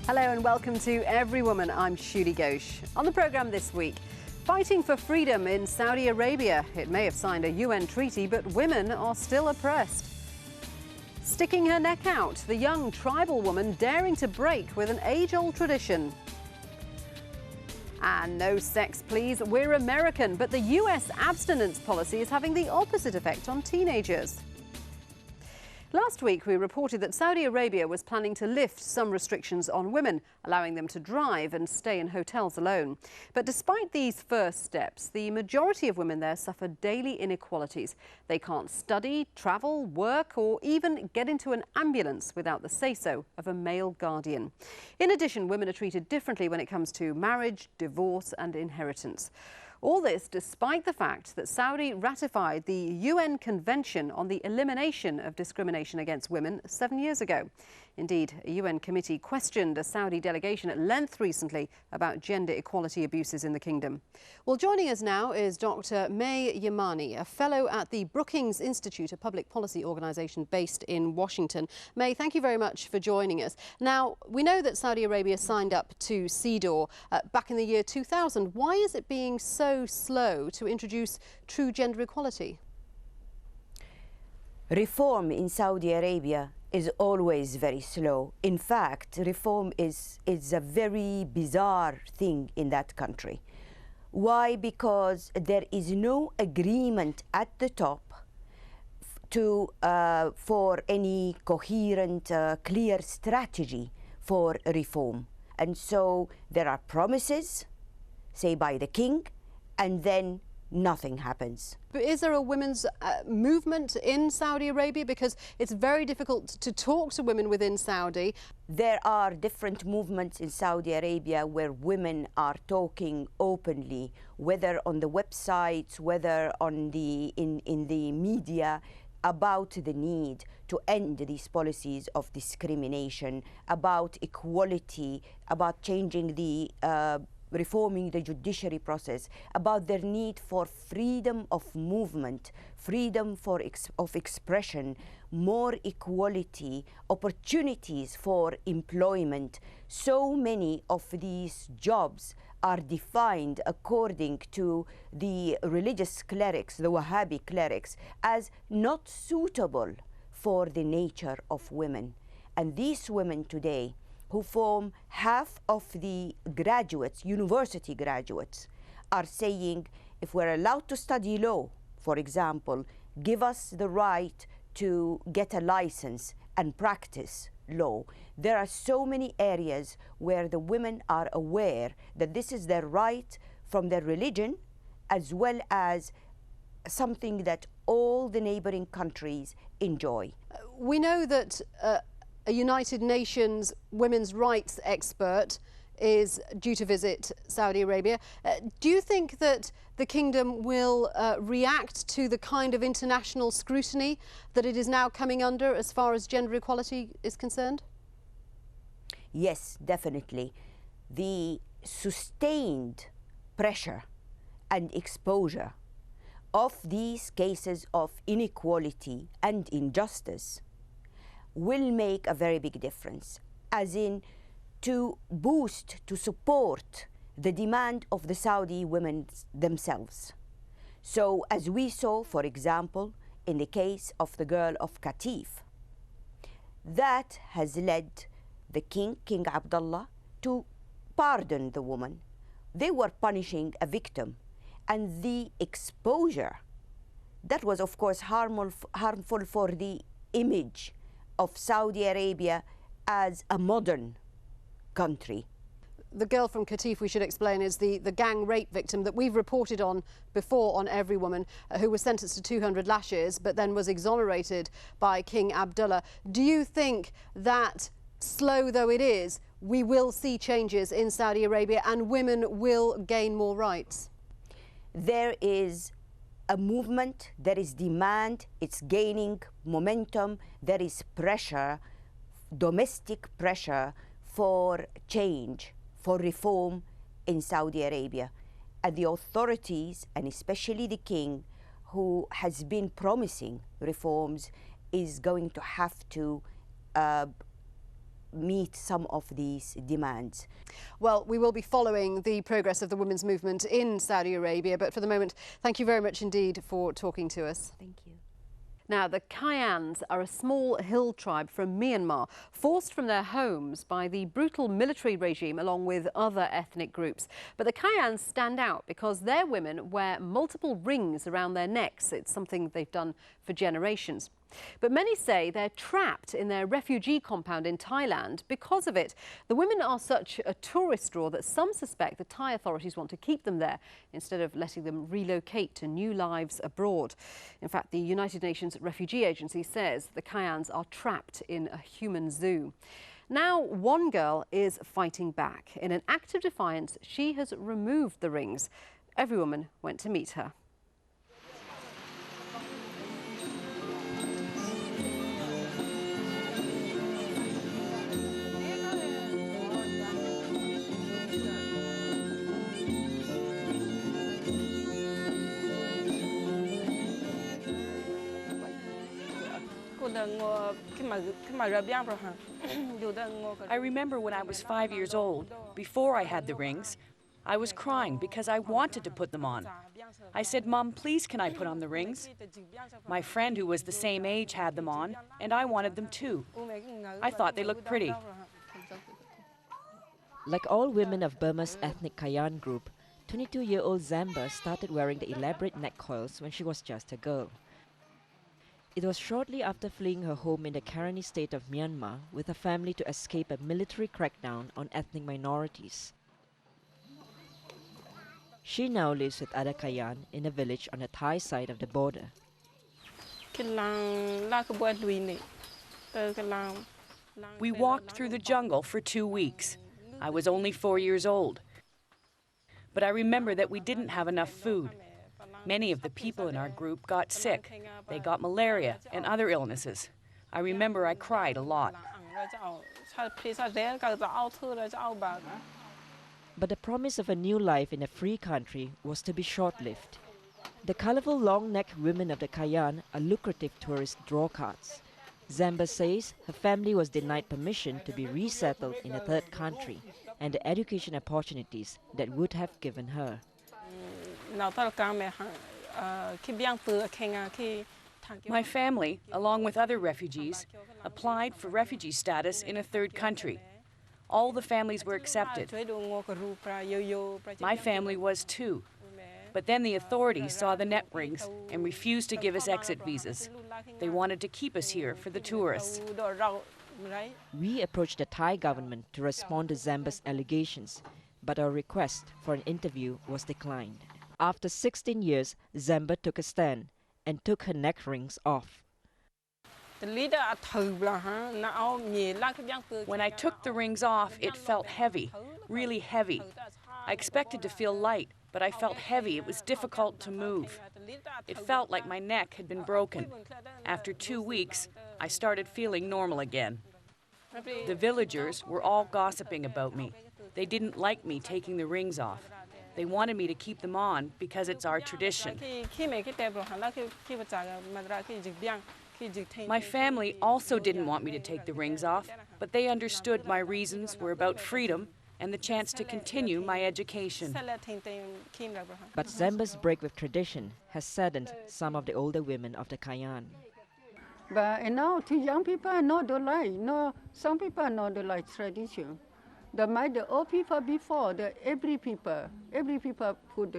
Hello and welcome to Everywoman. I'm Shuli Ghosh. On the programme this week, fighting for freedom in Saudi Arabia. It may have signed a UN treaty, but women are still oppressed. Sticking her neck out, the young tribal woman daring to break with an age-old tradition. And no sex, please. We're American, but the US abstinence policy is having the opposite effect on teenagers. Last week, we reported that Saudi Arabia was planning to lift some restrictions on women, allowing them to drive and stay in hotels alone. But despite these first steps, the majority of women there suffer daily inequalities. They can't study, travel, work, or even get into an ambulance without the say-so of a male guardian. In addition, women are treated differently when it comes to marriage, divorce and inheritance. All this despite the fact that Saudi ratified the UN Convention on the Elimination of Discrimination against Women 7 years ago. Indeed, a UN committee questioned a Saudi delegation at length recently about gender equality abuses in the kingdom. Well, joining us now is Dr. May Yamani, a fellow at the Brookings Institute, a public policy organisation based in Washington. May, thank you very much for joining us. Now, we know that Saudi Arabia signed up to CEDAW back in the year 2000. Why is it being so slow to introduce true gender equality? Reform in Saudi Arabia is always very slow. In fact, reform is a very bizarre thing in that country. Why? Because there is no agreement at the top for any coherent, clear strategy for reform. And so there are promises, say by the king, and then nothing happens. But is there a women's movement in Saudi Arabia? Because it's very difficult to talk to women within Saudi. There are different movements in Saudi Arabia where women are talking openly, whether on the websites, whether on in the media, about the need to end these policies of discrimination, about equality, about changing reforming the judiciary process, about their need for freedom of movement, freedom of expression, more equality, opportunities for employment. So many of these jobs are defined according to the religious clerics, the Wahhabi clerics, as not suitable for the nature of women. And these women today, who form half of the graduates, university graduates, are saying, if we're allowed to study law, for example, give us the right to get a license and practice law. There are so many areas where the women are aware that this is their right from their religion, as well as something that all the neighboring countries enjoy. We know that a United Nations women's rights expert is due to visit Saudi Arabia. Do you think that the kingdom will react to the kind of international scrutiny that it is now coming under as far as gender equality is concerned? Yes, definitely. The sustained pressure and exposure of these cases of inequality and injustice will make a very big difference, as in to boost, to support the demand of the Saudi women themselves. So as we saw, for example, in the case of the girl of Qatif, that has led the king, King Abdullah, to pardon the woman. They were punishing a victim, and the exposure, that was of course harmful for the image of Saudi Arabia as a modern country. The girl from Qatif, we should explain, is the gang rape victim that we've reported on before on Everywoman, who was sentenced to 200 lashes but then was exonerated by King Abdullah. Do you think that, slow though it is, we will see changes in Saudi Arabia and women will gain more rights? There is a movement, there is demand, it's gaining momentum, there is pressure, domestic pressure for change, for reform in Saudi Arabia. And the authorities, and especially the king, who has been promising reforms, is going to have to meet some of these demands. Well, we will be following the progress of the women's movement in Saudi Arabia, but for the moment, thank you very much indeed for talking to us. Thank you. Now, the Kayans are a small hill tribe from Myanmar, forced from their homes by the brutal military regime along with other ethnic groups. But the Kayans stand out because their women wear multiple rings around their necks. It's something they've done for generations. But many say they're trapped in their refugee compound in Thailand because of it. The women are such a tourist draw that some suspect the Thai authorities want to keep them there instead of letting them relocate to new lives abroad. In fact, the United Nations Refugee Agency says the Kayans are trapped in a human zoo. Now, one girl is fighting back. In an act of defiance, she has removed the rings. Everywoman went to meet her. I remember when I was 5 years old, before I had the rings, I was crying because I wanted to put them on. I said, "Mom, please can I put on the rings?" My friend who was the same age had them on, and I wanted them too. I thought they looked pretty. Like all women of Burma's ethnic Kayan group, 22-year-old Zamba started wearing the elaborate neck coils when she was just a girl. It was shortly after fleeing her home in the Karenni state of Myanmar with her family to escape a military crackdown on ethnic minorities. She now lives with other Kayan in a village on the Thai side of the border. We walked through the jungle for 2 weeks. I was only 4 years old. But I remember that we didn't have enough food. Many of the people in our group got sick. They got malaria and other illnesses. I remember I cried a lot. But the promise of a new life in a free country was to be short-lived. The colorful long-necked women of the Kayan are lucrative tourist drawcards. Zamba says her family was denied permission to be resettled in a third country and the education opportunities that would have given her. My family, along with other refugees, applied for refugee status in a third country. All the families were accepted. My family was too. But then the authorities saw the neck rings and refused to give us exit visas. They wanted to keep us here for the tourists. We approached the Thai government to respond to Zamba's allegations, but our request for an interview was declined. After 16 years, Zamba took a stand and took her neck rings off. When I took the rings off, it felt heavy, really heavy. I expected to feel light, but I felt heavy. It was difficult to move. It felt like my neck had been broken. After 2 weeks, I started feeling normal again. The villagers were all gossiping about me. They didn't like me taking the rings off. They wanted me to keep them on because it's our tradition. My family also didn't want me to take the rings off, but they understood my reasons were about freedom and the chance to continue my education. But Zamba's break with tradition has saddened some of the older women of the Kayan. But now, the young people not like. No, some people not like tradition. The old people before, every people put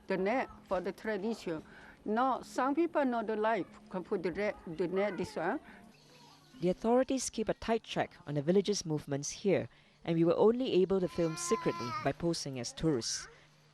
the net for the tradition. No, some people not like can put the net this one. The authorities keep a tight check on the village's movements here, and we were only able to film secretly by posing as tourists.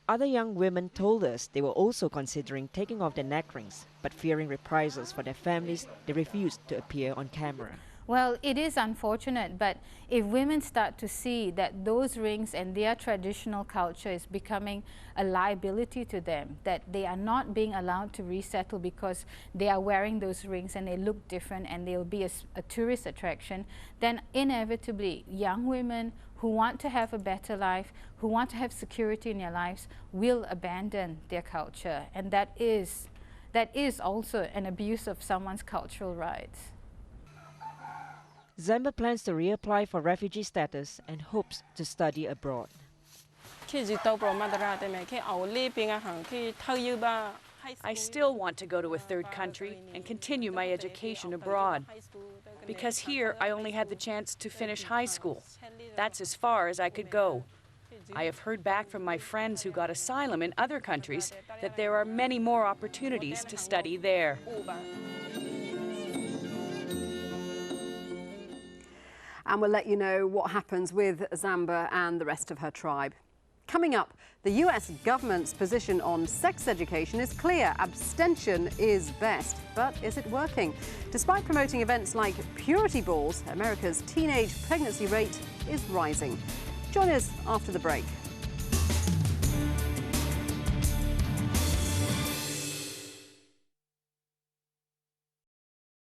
Other young women told us they were also considering taking off their neck rings, but fearing reprisals for their families, they refused to appear on camera. Well, it is unfortunate, but if women start to see that those rings and their traditional culture is becoming a liability to them, that they are not being allowed to resettle because they are wearing those rings and they look different and they'll be a tourist attraction, then inevitably young women who want to have a better life, who want to have security in their lives, will abandon their culture. And that is also an abuse of someone's cultural rights. Zamba plans to reapply for refugee status and hopes to study abroad. I still want to go to a third country and continue my education abroad. Because here I only had the chance to finish high school. That's as far as I could go. I have heard back from my friends who got asylum in other countries that there are many more opportunities to study there. And we'll let you know what happens with Zamba and the rest of her tribe. Coming up, the US government's position on sex education is clear. Abstention is best. But is it working? Despite promoting events like purity balls, America's teenage pregnancy rate is rising. Join us after the break.